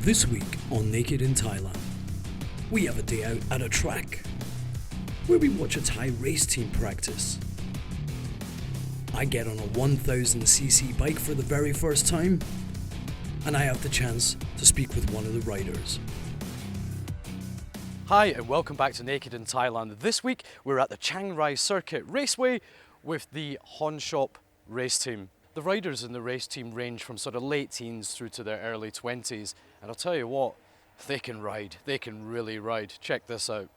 This week on Naked in Thailand, we have a day out at a track where we watch a Thai race team practice. I get on a 1000cc bike for the very first time, and I have the chance to speak with one of the riders. Hi and welcome back to Naked in Thailand. This week we're at the Chiang Mai Circuit Raceway with the HonShop race team. The riders in the race team range from sort of late teens through to their early 20s, and I'll tell you what, they can ride, they can really ride. Check this out.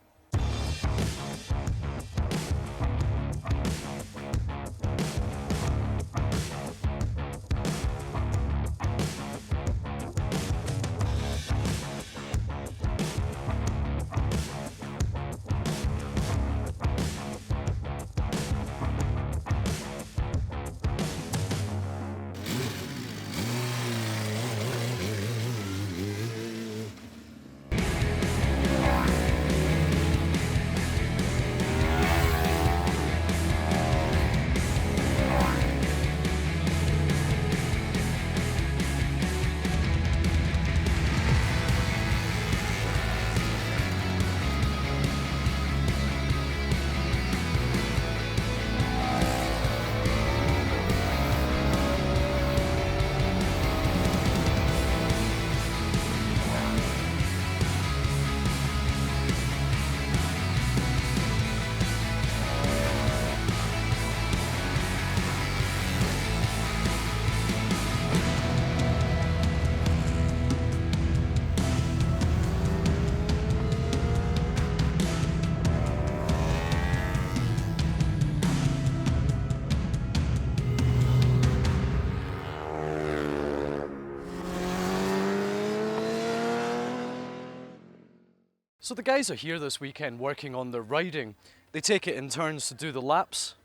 So the guys are here this weekend working on their riding. They take it in turns to do the laps,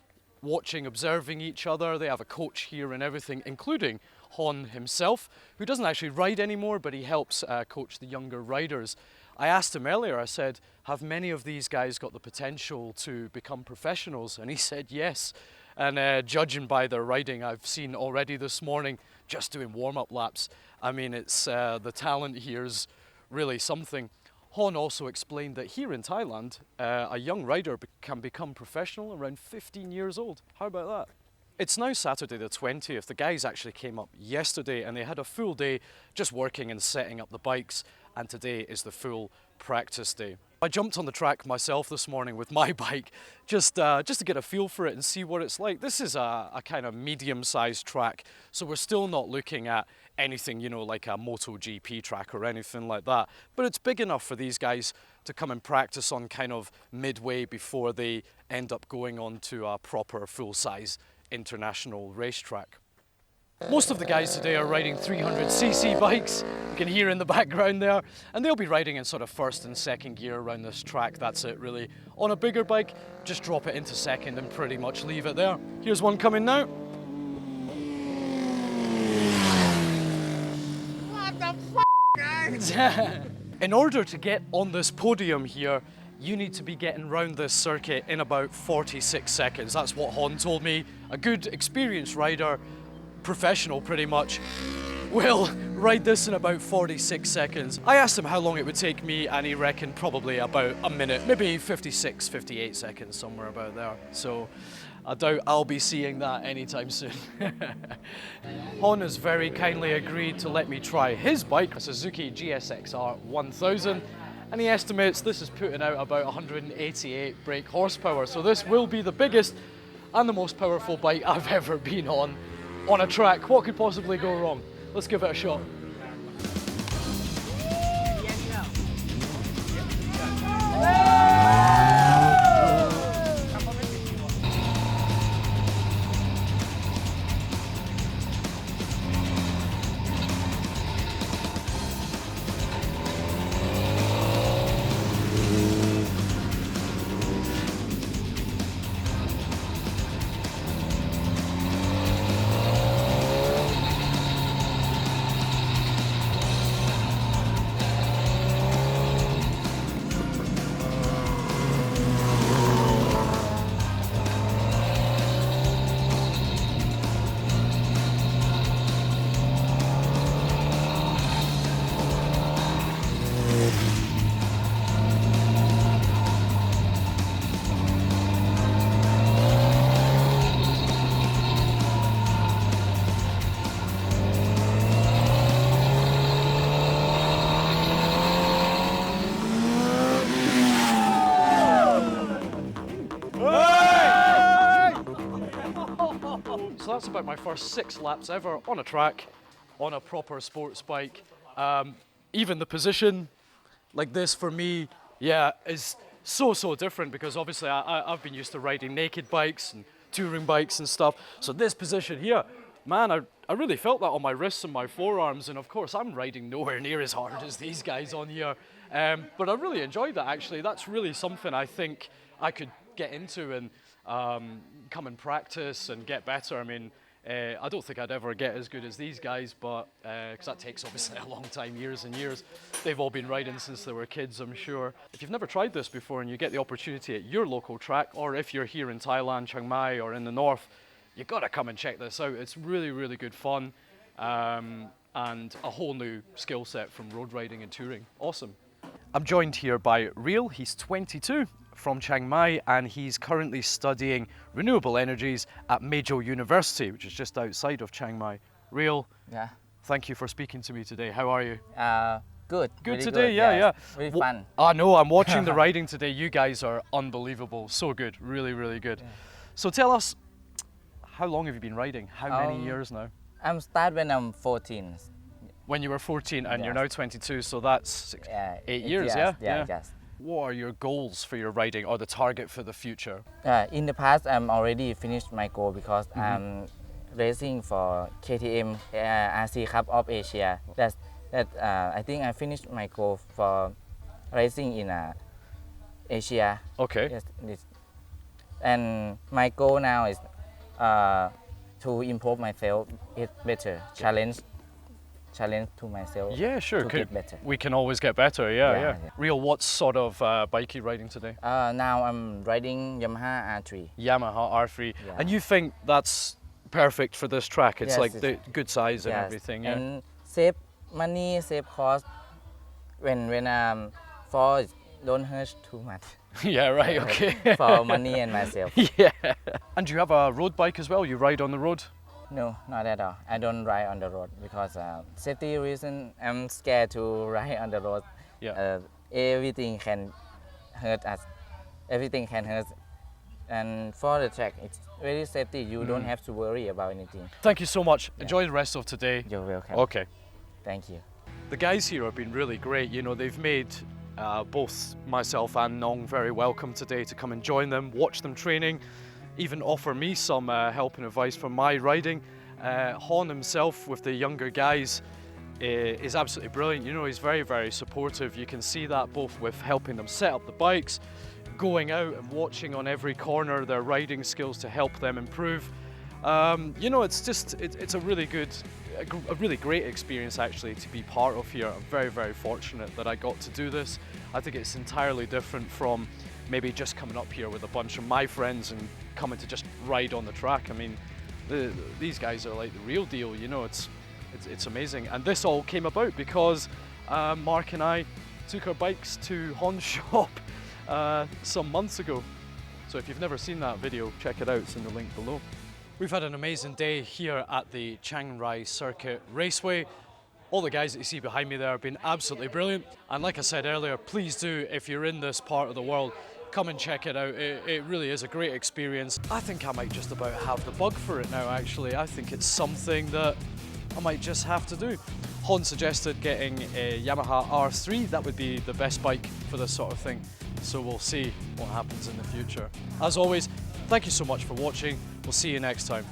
watching, observing each other. They have a coach here and everything, including Hon himself, who doesn't actually ride anymore, but he helps coach the younger riders. I asked him earlier, I said, have many of these guys got the potential to become professionals? And he said yes. And judging by their riding, I've seen already this morning, just doing warm-up laps. I mean, it's the talent here is really something. Hon also explained that here in Thailand, a young rider can become professional around 15 years old. How about that? It's now Saturday the 20th. The guys actually came up yesterday and they had a full day just working and setting up the bikes, and today is the full practice day. I jumped on the track myself this morning with my bike just to get a feel for it and see what it's like. This is a kind of medium-sized track, so we're still not looking at anything, you know, like a MotoGP track or anything like that. But it's big enough for these guys to come and practice on kind of midway before they end up going on to a proper full-size international racetrack. Most of the guys today are riding 300cc bikes, you can hear in the background there, and they'll be riding in sort of first and second gear around this track. That's it really. On a bigger bike, just drop it into second and pretty much leave it there. Here's one coming now. What the f***, guys? In order to get on this podium here, you need to be getting round this circuit in about 46 seconds. That's what Hon told me. A good, experienced rider, professional pretty much, will ride this in about 46 seconds. I asked him how long it would take me and he reckoned probably about a minute, maybe 56, 58 seconds, somewhere about there. So I doubt I'll be seeing that anytime soon. Hon has very kindly agreed to let me try his bike, a Suzuki GSXR 1000, and he estimates this is putting out about 188 brake horsepower. So this will be the biggest and the most powerful bike I've ever been on a track. What could possibly go wrong? Let's give it a shot. So that's about my first 6 laps ever on a track, on a proper sports bike. Even the position like this for me, yeah, is so different because obviously I've been used to riding naked bikes and touring bikes and stuff. So this position here, man, I really felt that on my wrists and my forearms, and of course I'm riding nowhere near as hard as these guys on here. But I really enjoyed that actually. That's really something I think I could get into and come and practice and get better. I mean, I don't think I'd ever get as good as these guys, but because that takes obviously a long time, years and years. They've all been riding since they were kids, I'm sure. If you've never tried this before and you get the opportunity at your local track, or if you're here in Thailand, Chiang Mai, or in the north, you've got to come and check this out. It's really good fun, and a whole new skill set from road riding and touring. Awesome. I'm joined here by Real. He's 22. From Chiang Mai, and he's currently studying renewable energies at Mejo University, which is just outside of Chiang Mai. Real, Yeah. thank you for speaking to me today. How are you? Good. Good Very today, good. yeah, yeah. Very fun. I know, I'm watching the riding today. You guys are unbelievable. So good, really good. Yeah. So tell us, how long have you been riding? How many years now? I'm start when I'm 14. When you were 14 and you're Yes. now 22, so that's 8 years, yes, yeah? Yeah. Yes. What are your goals for your riding or the target for the future? In the past, I'm already finished my goal because I'm racing for KTM RC Cup of Asia. I think I finished my goal for racing in Asia. Okay. Yes, and my goal now is to improve myself, get better, challenge to myself. Yeah, sure. To get better. We can always get better, yeah. Yeah. Real, what sort of bike are you riding today? Now I'm riding Yamaha R3. Yamaha R3. Yeah. And you think that's perfect for this track? It's Yes, like it's- the good size and Yes, everything, yeah? and save money, save cost. When fall, don't hurt too much. Yeah, right, okay. For money and myself. Yeah. And do you have a road bike as well? You ride on the road? No, not at all. I don't ride on the road because safety reason. I'm scared to ride on the road. Yeah. Everything can hurt us. Everything can hurt. And for the track, it's very safety. You don't have to worry about anything. Thank you so much. Enjoy the rest of today. You're welcome. Okay. Thank you. The guys here have been really great. You know, they've made both myself and Nong very welcome today to come and join them, watch them training, even offer me some help and advice for my riding. Hon himself with the younger guys is absolutely brilliant. You know, he's very supportive. You can see that both with helping them set up the bikes, going out and watching on every corner their riding skills to help them improve. You know, it's a really great experience actually to be part of here. I'm very fortunate that I got to do this. I think it's entirely different from maybe just coming up here with a bunch of my friends and coming to just ride on the track. I mean, these guys are like the real deal, you know, it's amazing. And this all came about because Mark and I took our bikes to HonShop some months ago. So if you've never seen that video, check it out, it's in the link below. We've had an amazing day here at the Chiang Mai Circuit Raceway. All the guys that you see behind me there have been absolutely brilliant. And like I said earlier, please do, if you're in this part of the world, come and check it out. It really is a great experience. I think I might just about have the bug for it now, actually. I think it's something that I might just have to do. Hon suggested getting a Yamaha R3. That would be the best bike for this sort of thing. So we'll see what happens in the future. As always, thank you so much for watching. We'll see you next time.